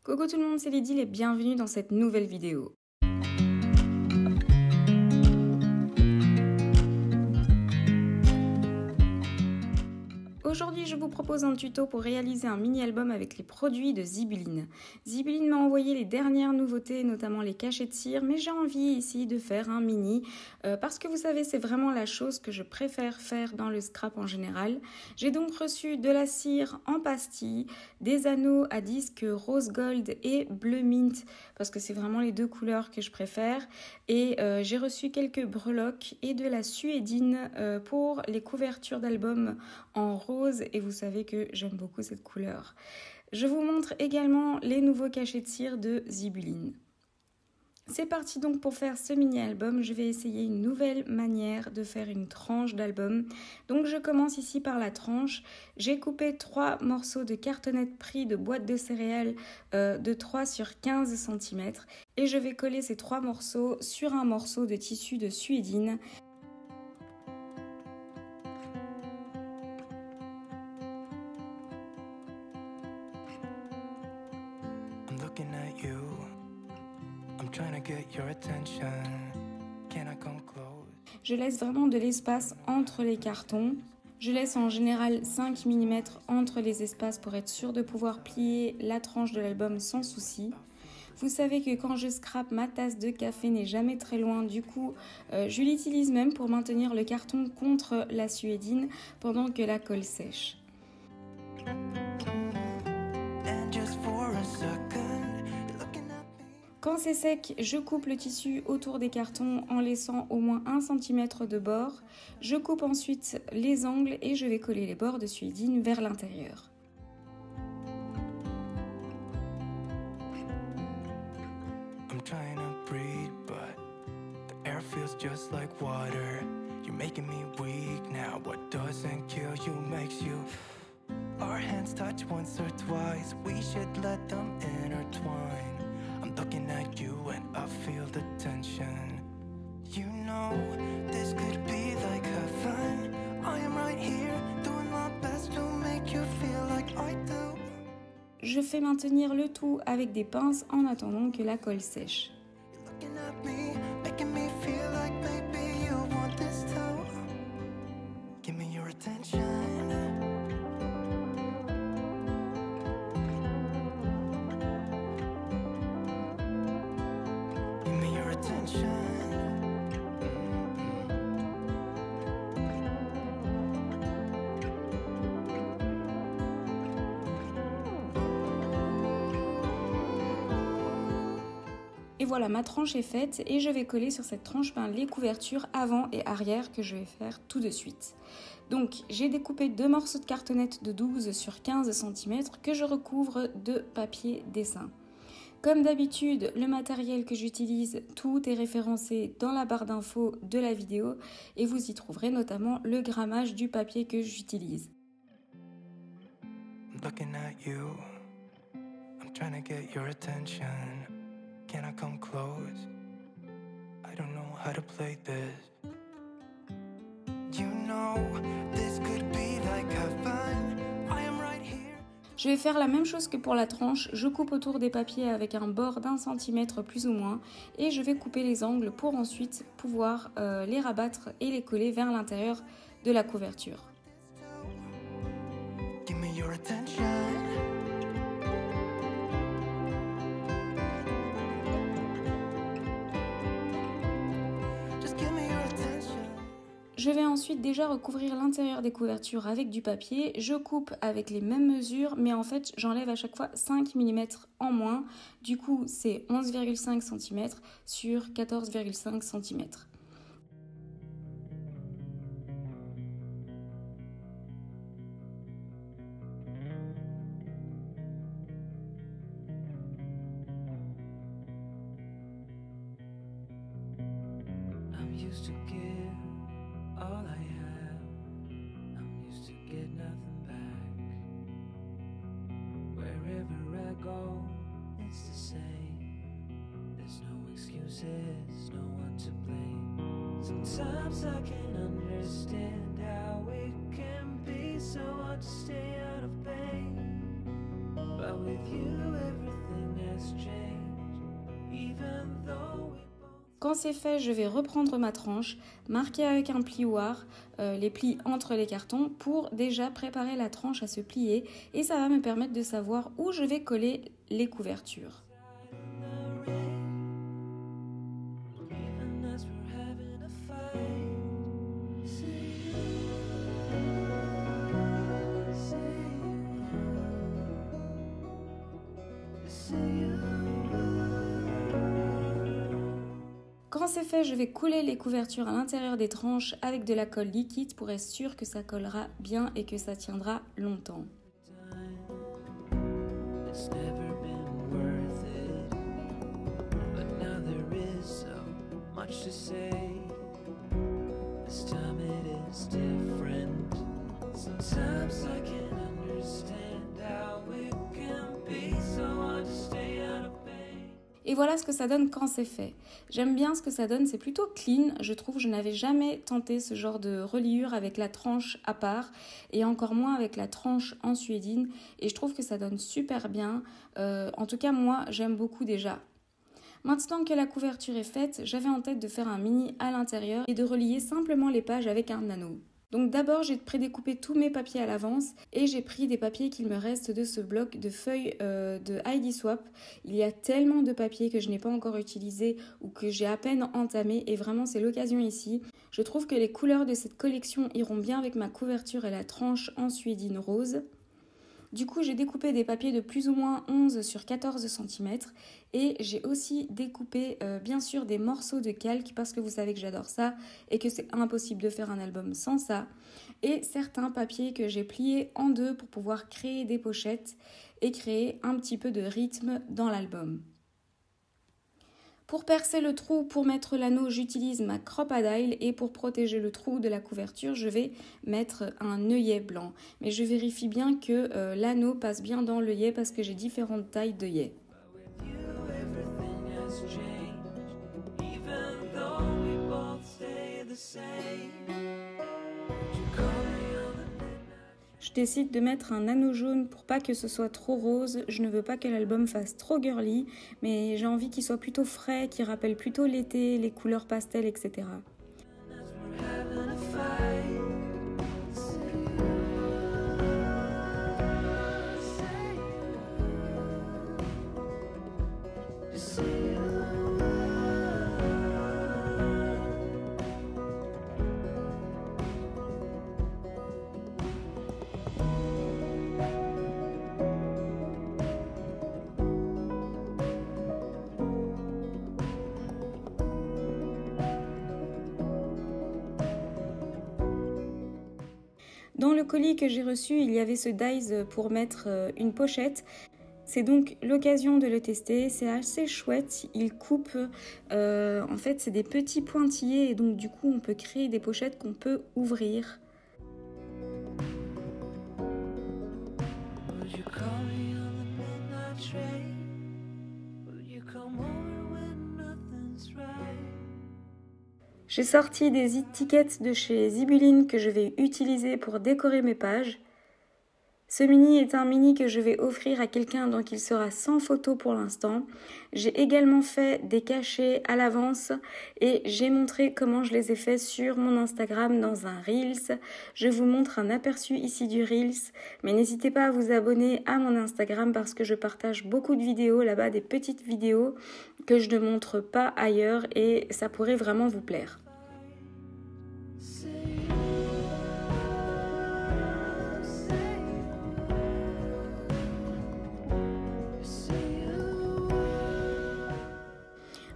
Coucou tout le monde, c'est Lydie et bienvenue dans cette nouvelle vidéo. Aujourd'hui, je vous propose un tuto pour réaliser un mini-album avec les produits de Zibeline. Zibeline m'a envoyé les dernières nouveautés, notamment les cachets de cire, mais j'ai envie ici de faire un mini parce que vous savez, c'est vraiment la chose que je préfère faire dans le scrap en général. J'ai donc reçu de la cire en pastille, des anneaux à disque rose gold et bleu mint parce que c'est vraiment les deux couleurs que je préfère. Et j'ai reçu quelques breloques et de la suédine pour les couvertures d'albums en rose. Et vous savez que j'aime beaucoup cette couleur. Je vous montre également les nouveaux cachets de cire de Zibeline. C'est parti donc pour faire ce mini-album. Je vais essayer une nouvelle manière de faire une tranche d'album. Donc je commence ici par la tranche. J'ai coupé 3 morceaux de cartonnette pris de boîte de céréales de 3 sur 15 cm. Et je vais coller ces 3 morceaux sur un morceau de tissu de suédine. Je laisse vraiment de l'espace entre les cartons. Je laisse en général 5 mm entre les espaces pour être sûr de pouvoir plier la tranche de l'album sans souci. Vous savez que quand je scrape, ma tasse de café n'est jamais très loin, du coup je l'utilise même pour maintenir le carton contre la suédine pendant que la colle sèche. Quand c'est sec, je coupe le tissu autour des cartons en laissant au moins 1 cm de bord. Je coupe ensuite les angles et je vais coller les bords de suédine vers l'intérieur. Our hands touch once or twice, we should let them intertwine. I'm looking at you and I feel the tension. You know, this could be like heaven. I am right here, doing my best to make you feel like I do. Je fais maintenir le tout avec des pinces en attendant que la colle sèche. Looking at me, making me feel like maybe you want this too. Give me your attention. Et voilà, ma tranche est faite et je vais coller sur cette tranche les couvertures avant et arrière que je vais faire tout de suite. Donc j'ai découpé 2 morceaux de cartonnette de 12 sur 15 cm que je recouvre de papier dessin. Comme d'habitude, le matériel que j'utilise, tout est référencé dans la barre d'infos de la vidéo et vous y trouverez notamment le grammage du papier que j'utilise. Can I come close? I don't know how to play this. You know, this could be like heaven. I am right here. Je vais faire la même chose que pour la tranche. Je coupe autour des papiers avec un bord d'1 cm plus ou moins et je vais couper les angles pour ensuite pouvoir les rabattre et les coller vers l'intérieur de la couverture. Give me your attention. Je vais ensuite déjà recouvrir l'intérieur des couvertures avec du papier. Je coupe avec les mêmes mesures, mais en fait j'enlève à chaque fois 5 mm en moins. Du coup c'est 11,5 cm sur 14,5 cm. All I have, I'm used to get nothing back. Wherever I go, it's the same. There's no excuses, no one to blame. Sometimes I can't understand how it can be so hard to stay out of pain. But with you, everything Quand c'est fait, je vais reprendre ma tranche, marquer avec un plioir les plis entre les cartons pour déjà préparer la tranche à se plier et ça va me permettre de savoir où je vais coller les couvertures. Quand c'est fait, je vais couler les couvertures à l'intérieur des tranches avec de la colle liquide pour être sûr que ça collera bien et que ça tiendra longtemps. Et voilà ce que ça donne quand c'est fait. J'aime bien ce que ça donne, c'est plutôt clean. Je trouve, je n'avais jamais tenté ce genre de reliure avec la tranche à part et encore moins avec la tranche en suédine. Et je trouve que ça donne super bien. En tout cas, moi, j'aime beaucoup déjà. Maintenant que la couverture est faite, j'avais en tête de faire un mini à l'intérieur et de relier simplement les pages avec un anneau. Donc d'abord, j'ai prédécoupé tous mes papiers à l'avance et j'ai pris des papiers qu'il me reste de ce bloc de feuilles de ID Swap. Il y a tellement de papiers que je n'ai pas encore utilisé ou que j'ai à peine entamé et vraiment c'est l'occasion ici. Je trouve que les couleurs de cette collection iront bien avec ma couverture et la tranche en suédine rose. Du coup, j'ai découpé des papiers de plus ou moins 11 sur 14 cm et j'ai aussi découpé bien sûr des morceaux de calque parce que vous savez que j'adore ça et que c'est impossible de faire un album sans ça. Et certains papiers que j'ai pliés en deux pour pouvoir créer des pochettes et créer un petit peu de rythme dans l'album. Pour percer le trou, pour mettre l'anneau, j'utilise ma Crop-A-Dile et pour protéger le trou de la couverture, je vais mettre un œillet blanc. Mais je vérifie bien que l'anneau passe bien dans l'œillet parce que j'ai différentes tailles d'œillets. Je décide de mettre un anneau jaune pour pas que ce soit trop rose. Je ne veux pas que l'album fasse trop girly, mais j'ai envie qu'il soit plutôt frais, qu'il rappelle plutôt l'été, les couleurs pastel, etc. Dans le colis que j'ai reçu, il y avait ce dies pour mettre une pochette. C'est donc l'occasion de le tester, c'est assez chouette, il coupe, en fait c'est des petits pointillés et donc du coup on peut créer des pochettes qu'on peut ouvrir. J'ai sorti des étiquettes de chez Zibulline que je vais utiliser pour décorer mes pages. Ce mini est un mini que je vais offrir à quelqu'un, donc il sera sans photo pour l'instant. J'ai également fait des cachets à l'avance et j'ai montré comment je les ai faits sur mon Instagram dans un Reels. Je vous montre un aperçu ici du Reels, mais n'hésitez pas à vous abonner à mon Instagram parce que je partage beaucoup de vidéos là-bas, des petites vidéos que je ne montre pas ailleurs et ça pourrait vraiment vous plaire.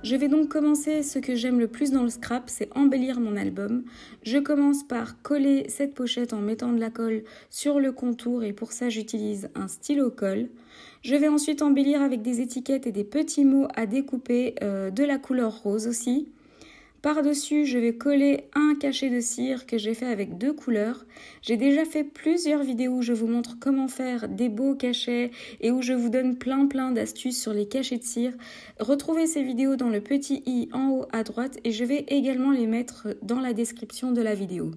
Je vais donc commencer ce que j'aime le plus dans le scrap, c'est embellir mon album. Je commence par coller cette pochette en mettant de la colle sur le contour et pour ça j'utilise un stylo colle. Je vais ensuite embellir avec des étiquettes et des petits mots à découper de la couleur rose aussi. Par-dessus, je vais coller un cachet de cire que j'ai fait avec 2 couleurs. J'ai déjà fait plusieurs vidéos où je vous montre comment faire des beaux cachets et où je vous donne plein d'astuces sur les cachets de cire. Retrouvez ces vidéos dans le petit i en haut à droite et je vais également les mettre dans la description de la vidéo.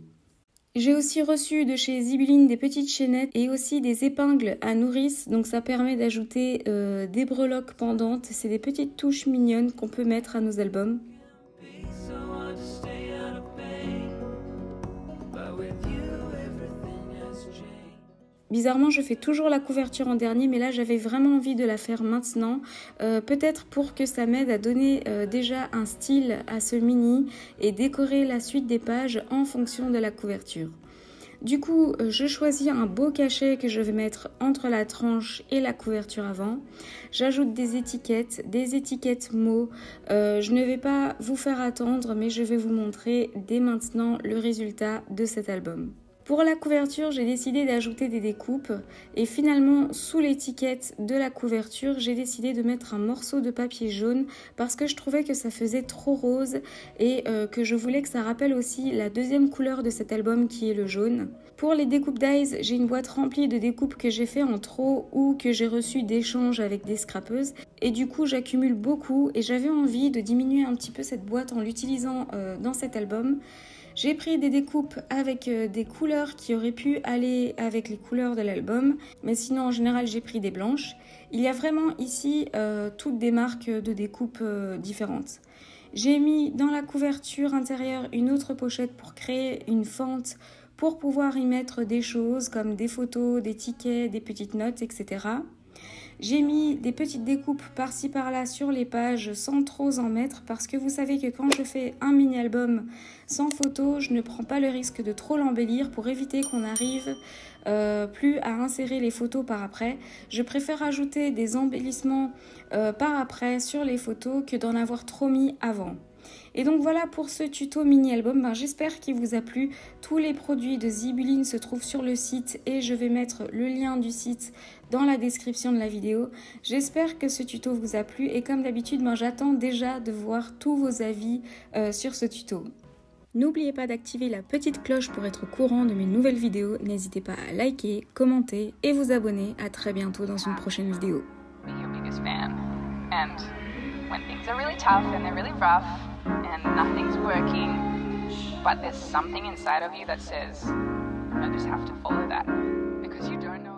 J'ai aussi reçu de chez Zibulline des petites chaînettes et aussi des épingles à nourrice, donc ça permet d'ajouter des breloques pendantes. C'est des petites touches mignonnes qu'on peut mettre à nos albums. Bizarrement, je fais toujours la couverture en dernier, mais là, j'avais vraiment envie de la faire maintenant. Peut-être pour que ça m'aide à donner déjà un style à ce mini et décorer la suite des pages en fonction de la couverture. Du coup, je choisis un beau cachet que je vais mettre entre la tranche et la couverture avant. J'ajoute des étiquettes mots. Je ne vais pas vous faire attendre, mais je vais vous montrer dès maintenant le résultat de cet album. Pour la couverture, j'ai décidé d'ajouter des découpes et finalement, sous l'étiquette de la couverture, j'ai décidé de mettre un morceau de papier jaune parce que je trouvais que ça faisait trop rose et que je voulais que ça rappelle aussi la deuxième couleur de cet album qui est le jaune. Pour les découpes dies, j'ai une boîte remplie de découpes que j'ai fait en trop ou que j'ai reçues d'échanges avec des scrapeuses et du coup, j'accumule beaucoup et j'avais envie de diminuer un petit peu cette boîte en l'utilisant dans cet album. J'ai pris des découpes avec des couleurs qui auraient pu aller avec les couleurs de l'album, mais sinon en général j'ai pris des blanches. Il y a vraiment ici toutes des marques de découpes différentes. J'ai mis dans la couverture intérieure une autre pochette pour créer une fente pour pouvoir y mettre des choses comme des photos, des tickets, des petites notes, etc. J'ai mis des petites découpes par-ci par-là sur les pages sans trop en mettre parce que vous savez que quand je fais un mini-album sans photo, je ne prends pas le risque de trop l'embellir pour éviter qu'on n'arrive plus à insérer les photos par après. Je préfère ajouter des embellissements par après sur les photos que d'en avoir trop mis avant. Et donc voilà pour ce tuto mini-album, j'espère qu'il vous a plu. Tous les produits de Zibeline se trouvent sur le site et je vais mettre le lien du site dans la description de la vidéo. J'espère que ce tuto vous a plu et comme d'habitude, j'attends déjà de voir tous vos avis sur ce tuto. N'oubliez pas d'activer la petite cloche pour être au courant de mes nouvelles vidéos. N'hésitez pas à liker, commenter et vous abonner. À très bientôt dans une prochaine vidéo. And nothing's working, but there's something inside of you that says, I just have to follow that, because you don't know